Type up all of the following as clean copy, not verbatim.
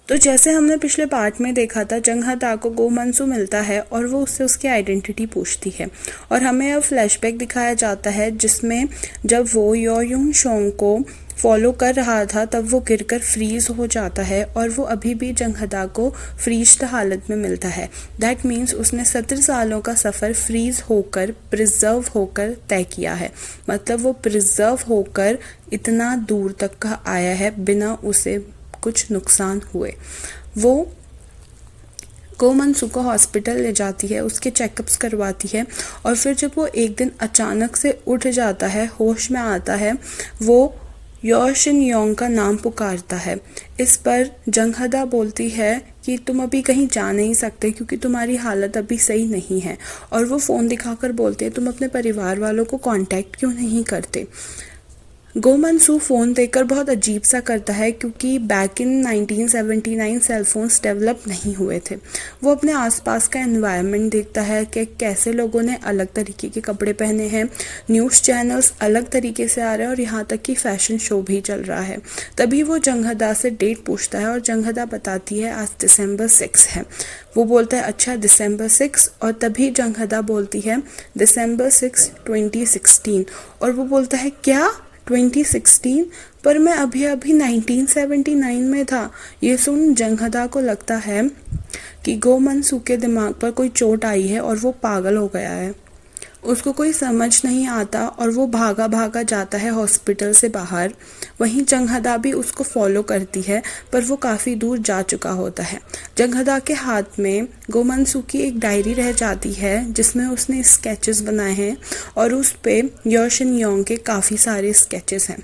तो जैसे हमने पिछले पार्ट में देखा था, जंग हदा को गो मंसू मिलता है और वो उससे उसकी आइडेंटिटी पूछती है और हमें अब फ्लैशबैक दिखाया जाता है जिसमें जब वो यो यूंग शोंग को फॉलो कर रहा था तब वो गिरकर फ्रीज हो जाता है और वो अभी भी जंग हदा को फ्रीज्ड हालत में मिलता है। दैट मीन्स उसने 17 सालों का सफ़र फ्रीज होकर प्रिजर्व होकर तय किया है। मतलब वो प्रिजर्व होकर इतना दूर तक का आया है बिना उसे कुछ नुकसान हुए। वो गो मंसू को हॉस्पिटल ले जाती है, उसके चेकअप्स करवाती है और फिर जब वो एक दिन अचानक से उठ जाता है, होश में आता है, वो यो शिन योंग का नाम पुकारता है। इस पर जंग हदा बोलती है कि तुम अभी कहीं जा नहीं सकते क्योंकि तुम्हारी हालत अभी सही नहीं है, और वो फ़ोन दिखाकर बोलते हैं तुम अपने परिवार वालों को कांटेक्ट क्यों नहीं करते। गो मंसू फ़ोन देकर बहुत अजीब सा करता है क्योंकि बैक इन 1979 सेलफोन्स डेवलप नहीं हुए थे। वो अपने आसपास का एनवायरनमेंट देखता है कि कैसे लोगों ने अलग तरीके के कपड़े पहने हैं, न्यूज़ चैनल्स अलग तरीके से आ रहे हैं और यहाँ तक कि फ़ैशन शो भी चल रहा है। तभी वो जंग हदा से डेट पूछता है और जंग हदा बताती है आज दिसंबर 6 है। वो बोलता है अच्छा दिसंबर 6, और तभी जंग हदा बोलती है दिसंबर 6 2016, और वो बोलता है क्या 2016, पर मैं अभी अभी 1979 में था। ये सुन जंग हदा को लगता है कि गो मंसू के दिमाग पर कोई चोट आई है और वो पागल हो गया है। उसको कोई समझ नहीं आता और वो भागा भागा जाता है हॉस्पिटल से बाहर। वहीं जंग हदा भी उसको फॉलो करती है पर वो काफ़ी दूर जा चुका होता है। जंग हदा के हाथ में गो मंसू की एक डायरी रह जाती है जिसमें उसने स्केचेस बनाए हैं और उस पे यो शिन योंग के काफ़ी सारे स्केचेस हैं।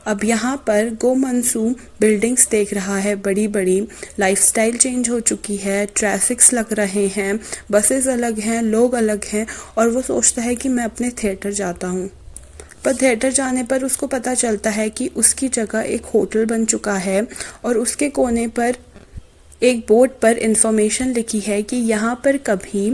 अब यहाँ पर गो मंसू बिल्डिंग्स देख रहा है बड़ी बड़ी, लाइफस्टाइल चेंज हो चुकी है, ट्रैफिक्स लग रहे हैं, बसेस अलग हैं, लोग अलग हैं, और वो सोचता है कि मैं अपने थिएटर जाता हूँ। पर थिएटर जाने पर उसको पता चलता है कि उसकी जगह एक होटल बन चुका है और उसके कोने पर एक बोर्ड पर इंफॉर्मेशन लिखी है कि यहाँ पर कभी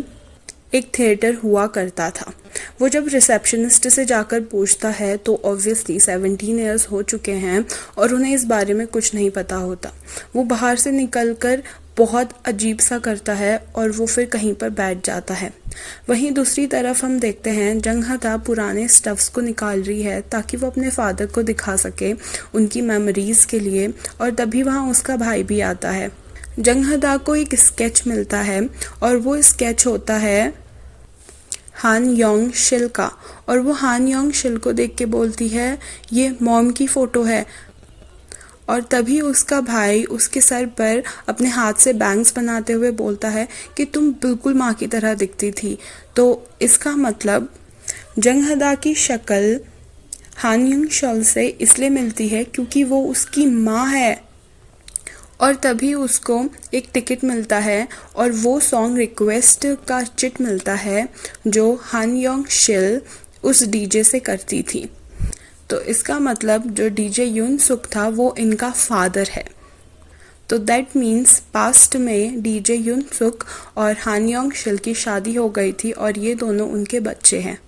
एक थिएटर हुआ करता था। वो जब रिसेप्शनिस्ट से जाकर पूछता है तो ऑब्वियसली 17 ईयर्स हो चुके हैं और उन्हें इस बारे में कुछ नहीं पता होता। वो बाहर से निकलकर बहुत अजीब सा करता है और वो फिर कहीं पर बैठ जाता है। वहीं दूसरी तरफ हम देखते हैं जंग हदा पुराने स्टफ्स को निकाल रही है ताकि वो अपने फादर को दिखा सके उनकी मेमोरीज के लिए, और तभी वहाँ उसका भाई भी आता है। जंग हदा को एक स्केच मिलता है और वो स्केच होता है हान योंग शिल का, और वो हान योंग शिल को देख के बोलती है ये मॉम की फ़ोटो है, और तभी उसका भाई उसके सर पर अपने हाथ से बैंग्स बनाते हुए बोलता है कि तुम बिल्कुल माँ की तरह दिखती थी। तो इसका मतलब जंग हदा की शक्ल हान योंग शिल से इसलिए मिलती है क्योंकि वो उसकी माँ है। और तभी उसको एक टिकट मिलता है और वो सॉन्ग रिक्वेस्ट का चिट मिलता है जो हान योंग शिल उस डीजे से करती थी। तो इसका मतलब जो डीजे यून सुक था वो इनका फादर है। तो दैट मीन्स पास्ट में डीजे यून सुक और हान योंग शिल की शादी हो गई थी और ये दोनों उनके बच्चे हैं।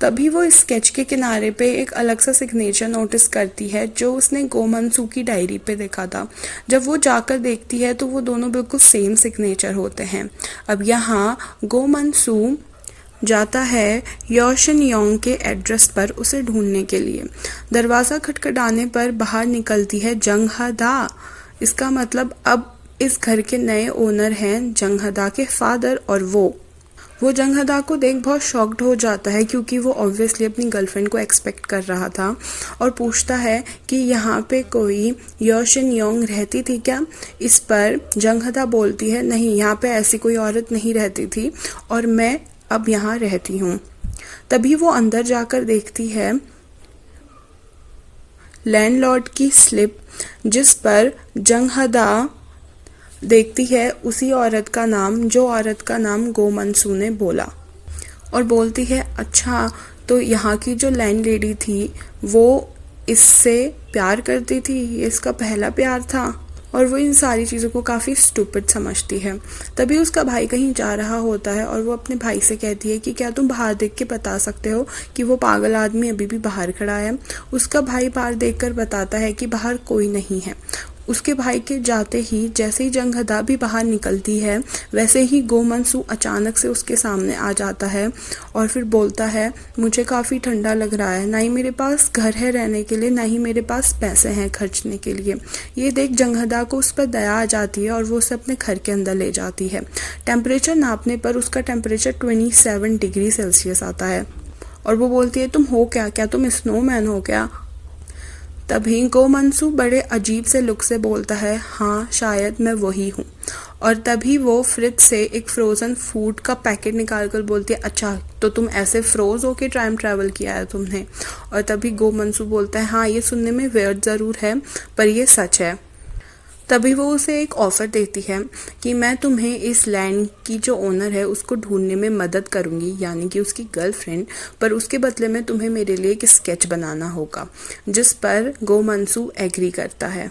तभी वो स्केच के किनारे पे एक अलग सा सिग्नेचर नोटिस करती है जो उसने गो मंसू की डायरी पे देखा था। जब वो जाकर देखती है तो वो दोनों बिल्कुल सेम सिग्नेचर होते हैं। अब यहाँ गो मंसू जाता है यो शिन योंग के एड्रेस पर उसे ढूंढने के लिए। दरवाज़ा खटखटाने पर बाहर निकलती है जंग हदा। इसका मतलब अब इस घर के नए ओनर हैं जंग हदा के फादर, और वो जंग हदा को देख बहुत शॉक्ड हो जाता है क्योंकि वो ऑब्वियसली अपनी गर्लफ्रेंड को एक्सपेक्ट कर रहा था, और पूछता है कि यहाँ पे कोई यो शिन योंग रहती थी क्या। इस पर जंग हदा बोलती है नहीं, यहाँ पे ऐसी कोई औरत नहीं रहती थी और मैं अब यहाँ रहती हूँ। तभी वो अंदर जाकर देखती है लैंडलॉर्ड की स्लिप जिस पर जंग हदा देखती है उसी औरत का नाम जो औरत का नाम गो मंसू ने बोला, और बोलती है अच्छा तो यहाँ की जो लैंड लेडी थी वो इससे प्यार करती थी, ये इसका पहला प्यार था। और वो इन सारी चीज़ों को काफ़ी स्टूपिड समझती है। तभी उसका भाई कहीं जा रहा होता है और वो अपने भाई से कहती है कि क्या तुम बाहर देख के बता सकते हो कि वो पागल आदमी अभी भी बाहर खड़ा है। उसका भाई बाहर देखकर बताता है कि बाहर कोई नहीं है। उसके भाई के जाते ही जैसे ही जंगहदा भी बाहर निकलती है वैसे ही गो मंसू अचानक से उसके सामने आ जाता है और फिर बोलता है मुझे काफ़ी ठंडा लग रहा है, ना ही मेरे पास घर है रहने के लिए, ना ही मेरे पास पैसे हैं खर्चने के लिए। ये देख जंगहदा को उस पर दया आ जाती है और वो उसे अपने घर के अंदर ले जाती है। टेम्परेचर नापने पर उसका टेम्परेचर 27 डिग्री सेल्सियस आता है और वो बोलती है तुम हो क्या तुम स्नोमैन हो क्या? तभी गो मंसू बड़े अजीब से लुक से बोलता है हाँ शायद मैं वही हूँ। और तभी वो फ्रिज से एक फ्रोज़न फूड का पैकेट निकाल कर बोलती है अच्छा तो तुम ऐसे फ्रोज होके टाइम ट्रैवल किया है तुमने। और तभी गो मंसू बोलता है हाँ ये सुनने में वियर्ड ज़रूर है पर ये सच है। तभी वो उसे एक ऑफ़र देती है कि मैं तुम्हें इस लैंड की जो ओनर है उसको ढूंढने में मदद करूंगी, यानी कि उसकी गर्लफ्रेंड, पर उसके बदले में तुम्हें मेरे लिए एक स्केच बनाना होगा। जिस पर गो मंसू एग्री करता है।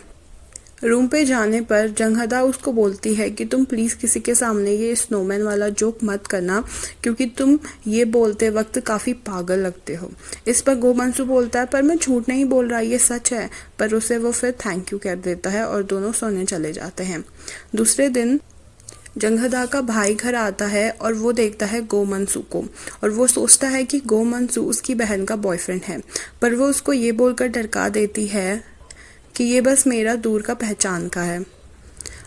रूम पे जाने पर जंगहदा उसको बोलती है कि तुम प्लीज़ किसी के सामने ये स्नोमैन वाला जोक मत करना क्योंकि तुम ये बोलते वक्त काफ़ी पागल लगते हो। इस पर गो मंसू बोलता है पर मैं झूठ नहीं बोल रहा, ये सच है। पर उसे वो फिर थैंक यू कर देता है और दोनों सोने चले जाते हैं। दूसरे दिन जंगहदा का भाई घर आता है और वो देखता है गो मंसू को और वो सोचता है कि गो मंसू उसकी बहन का बॉयफ्रेंड है, पर वो उसको ये बोलकर डरका देती है कि ये बस मेरा दूर का पहचान का है।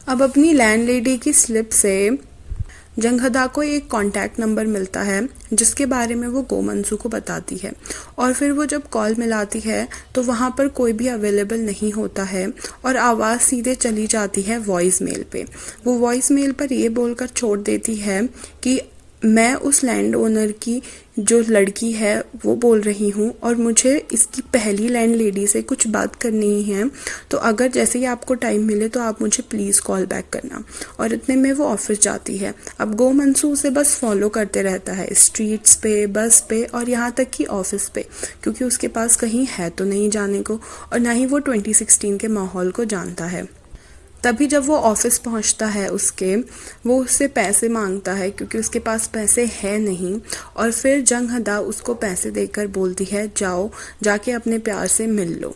अब अपनी लैंडलेडी की स्लिप से जंगहदा को एक कॉन्टैक्ट नंबर मिलता है जिसके बारे में वो गो मंसू को बताती है और फिर वो जब कॉल मिलाती है तो वहाँ पर कोई भी अवेलेबल नहीं होता है और आवाज़ सीधे चली जाती है वॉइस मेल पे। वो वॉइस मेल पर ये बोलकर छोड़ देती है कि मैं उस लैंड ओनर की जो लड़की है वो बोल रही हूँ और मुझे इसकी पहली लैंड लेडी से कुछ बात करनी है, तो अगर जैसे ही आपको टाइम मिले तो आप मुझे प्लीज़ कॉल बैक करना। और इतने में वो ऑफिस जाती है। अब गो मंसू उसे बस फॉलो करते रहता है स्ट्रीट्स पे, बस पे और यहाँ तक कि ऑफिस पे, क्योंकि उसके पास कहीं है तो नहीं जाने को और ना ही वो 2016 के माहौल को जानता है। तभी जब वो ऑफिस पहुंचता है वो उससे पैसे मांगता है क्योंकि उसके पास पैसे है नहीं और फिर जंगहदा उसको पैसे देकर बोलती है जाओ जाके अपने प्यार से मिल लो।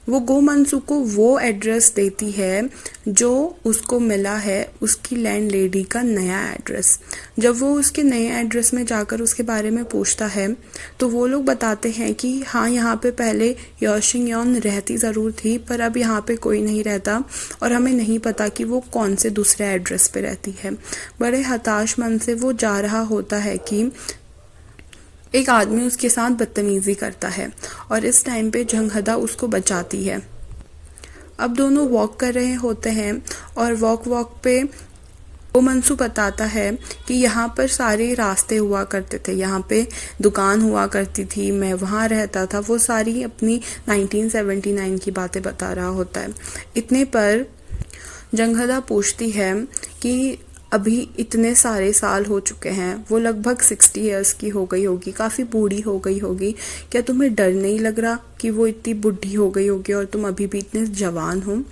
वो गो मंसू को वो एड्रेस देती है जो उसको मिला है उसकी लैंड लेडी का नया एड्रेस। जब वो उसके नए एड्रेस में जाकर उसके बारे में पूछता है तो वो लोग बताते हैं कि हाँ यहाँ पे पहले योशिंग यॉन रहती ज़रूर थी पर अब यहाँ पे कोई नहीं रहता और हमें नहीं पता कि वो कौन से दूसरे एड्रेस पे रहती है। बड़े हताश मन से वो जा रहा होता है कि एक आदमी उसके साथ बदतमीजी करता है और इस टाइम पे जंगहदा उसको बचाती है। अब दोनों वॉक कर रहे होते हैं और वॉक पे गो मंसू बताता है कि यहाँ पर सारे रास्ते हुआ करते थे, यहाँ पे दुकान हुआ करती थी, मैं वहाँ रहता था। वो सारी अपनी 1979 की बातें बता रहा होता है। इतने पर जंगहदा पूछती है कि अभी इतने सारे साल हो चुके हैं, वो लगभग 60 इयर्स की हो गई होगी, काफ़ी बूढ़ी हो गई होगी, क्या तुम्हें डर नहीं लग रहा कि वो इतनी बूढ़ी हो गई होगी और तुम अभी भी इतने जवान हो?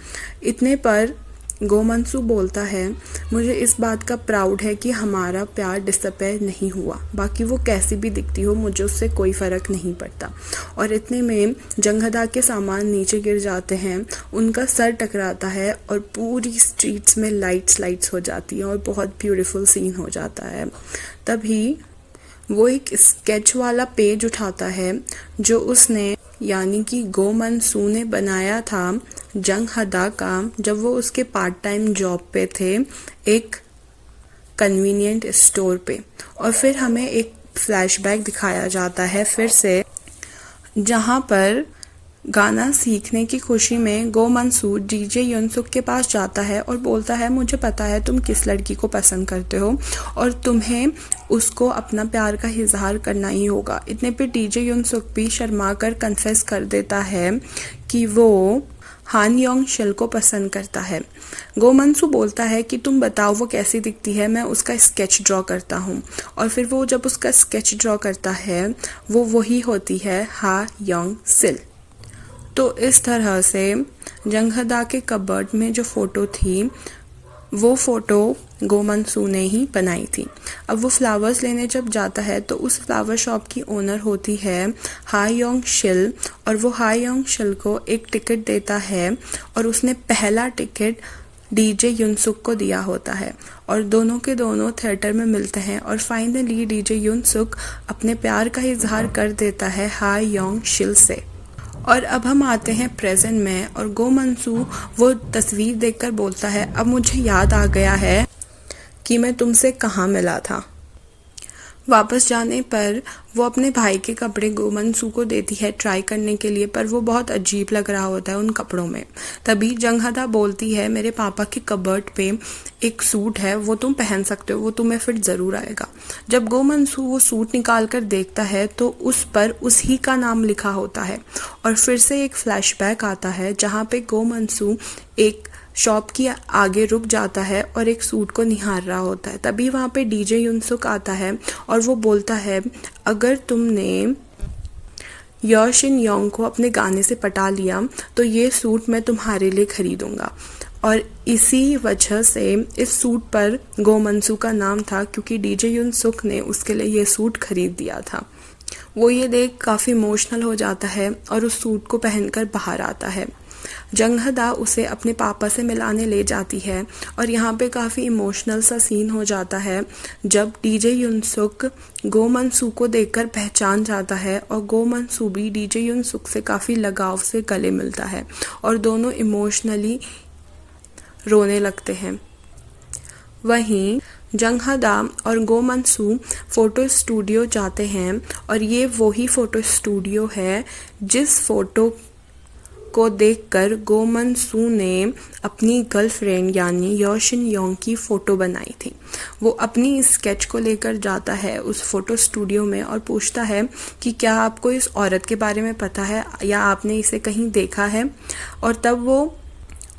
इतने पर गो मंसू बोलता है मुझे इस बात का प्राउड है कि हमारा प्यार डिसअपीयर नहीं हुआ, बाकी वो कैसी भी दिखती हो मुझे उससे कोई फ़र्क नहीं पड़ता। और इतने में जंगहदा के सामान नीचे गिर जाते हैं, उनका सर टकराता है और पूरी स्ट्रीट्स में लाइट्स हो जाती हैं और बहुत ब्यूटीफुल सीन हो जाता है। तभी वो एक स्केच वाला पेज उठाता है जो उसने यानी कि गो मंसू ने बनाया था जंगहदा का जब वो उसके पार्ट टाइम जॉब पे थे एक कन्वीनियंट स्टोर पे। और फिर हमें एक फ्लैशबैक दिखाया जाता है फिर से, जहाँ पर गाना सीखने की खुशी में गो मंसू डीजे युनसुक के पास जाता है और बोलता है मुझे पता है तुम किस लड़की को पसंद करते हो और तुम्हें उसको अपना प्यार का इजहार करना ही होगा। इतने पे डीजे युनसुक भी शर्मा कर कन्फेस कर देता है कि वो हान योंग शिल को पसंद करता है। गो मंसू बोलता है कि तुम बताओ वो कैसी दिखती है, मैं उसका स्केच ड्रॉ करता हूँ। और फिर वो जब उसका स्केच ड्रॉ करता है वो वही होती है हा योंग सिल। तो इस तरह से जंगहदा के कबर्ड में जो फ़ोटो थी वो फ़ोटो गो मंसू ने ही बनाई थी। अब वो फ्लावर्स लेने जब जाता है तो उस फ्लावर शॉप की ओनर होती है हा योंग शिल, और वो हा योंग शिल को एक टिकट देता है और उसने पहला टिकट डीजे युनसुक को दिया होता है और दोनों के दोनों थिएटर में मिलते हैं और फाइनली डीजे युनसुक अपने प्यार का इजहार कर देता है हा योंग शिल से। और अब हम आते हैं प्रेजेंट में और गो मंसू वो तस्वीर देखकर बोलता है, अब मुझे याद आ गया है कि मैं तुमसे कहाँ मिला था। वापस जाने पर वो अपने भाई के कपड़े गो मंसू को देती है ट्राई करने के लिए, पर वो बहुत अजीब लग रहा होता है उन कपड़ों में। तभी जंगहदा बोलती है, मेरे पापा के कबर्ड पे एक सूट है, वो तुम पहन सकते हो, वो तुम्हें फिट ज़रूर आएगा। जब गो मंसू वो सूट निकाल कर देखता है तो उस पर उसी का नाम लिखा होता है और फिर से एक फ्लैशबैक आता है जहाँ पे गो मंसू एक शॉप की आगे रुक जाता है और एक सूट को निहार रहा होता है। तभी वहाँ पे डीजे युनसुक आता है और वो बोलता है, अगर तुमने यो शिन योंग को अपने गाने से पटा लिया तो ये सूट मैं तुम्हारे लिए खरीदूंगा। और इसी वजह से इस सूट पर गो मंसू का नाम था क्योंकि डीजे युनसुक ने उसके लिए ये सूट खरीद दिया था। वो ये देख काफ़ी इमोशनल हो जाता है और उस सूट को पहनकर बाहर आता है। जंगहदा उसे अपने पापा से मिलाने ले जाती है और यहाँ पे काफ़ी इमोशनल सा सीन हो जाता है जब डीजे युनसुक गो मंसू को देखकर पहचान जाता है और गो मंसू भी डीजे युनसुक से काफ़ी लगाव से गले मिलता है और दोनों इमोशनली रोने लगते हैं। वहीं जंगहदा और गो मंसू फ़ोटो स्टूडियो जाते हैं और ये वही फ़ोटो स्टूडियो है जिस फ़ोटो को देखकर गो मंसू ने अपनी गर्लफ्रेंड यानी यो शिन योंग की फ़ोटो बनाई थी। वो अपनी इस स्केच को लेकर जाता है उस फ़ोटो स्टूडियो में और पूछता है कि क्या आपको इस औरत के बारे में पता है या आपने इसे कहीं देखा है। और तब वो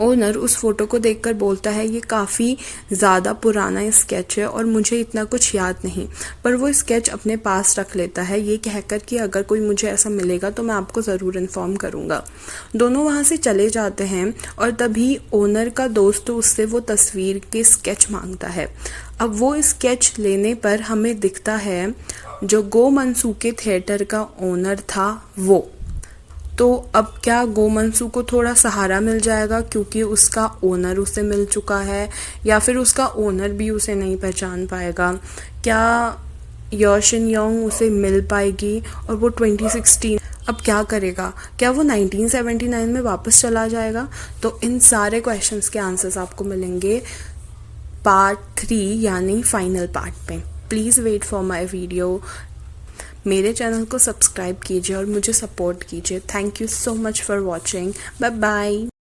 ओनर उस फ़ोटो को देखकर बोलता है, ये काफ़ी ज़्यादा पुराना स्केच है और मुझे इतना कुछ याद नहीं, पर वो स्केच अपने पास रख लेता है ये कहकर कि अगर कोई मुझे ऐसा मिलेगा तो मैं आपको ज़रूर इन्फॉर्म करूँगा। दोनों वहाँ से चले जाते हैं और तभी ओनर का दोस्त उससे वो तस्वीर के स्केच मांगता है। अब वो स्केच लेने पर हमें दिखता है जो गो मंसू के थिएटर का ओनर था वो। तो अब क्या गो मंसू को थोड़ा सहारा मिल जाएगा क्योंकि उसका ओनर उसे मिल चुका है, या फिर उसका ओनर भी उसे नहीं पहचान पाएगा? क्या यो शिन योंग उसे मिल पाएगी और वो 2016 अब क्या करेगा? क्या वो 1979 में वापस चला जाएगा? तो इन सारे क्वेश्चंस के आंसर्स आपको मिलेंगे पार्ट 3 यानी फाइनल पार्ट में। Please wait for my video. मेरे चैनल को सब्सक्राइब कीजिए और मुझे सपोर्ट कीजिए। Thank you so much for watching. Bye bye.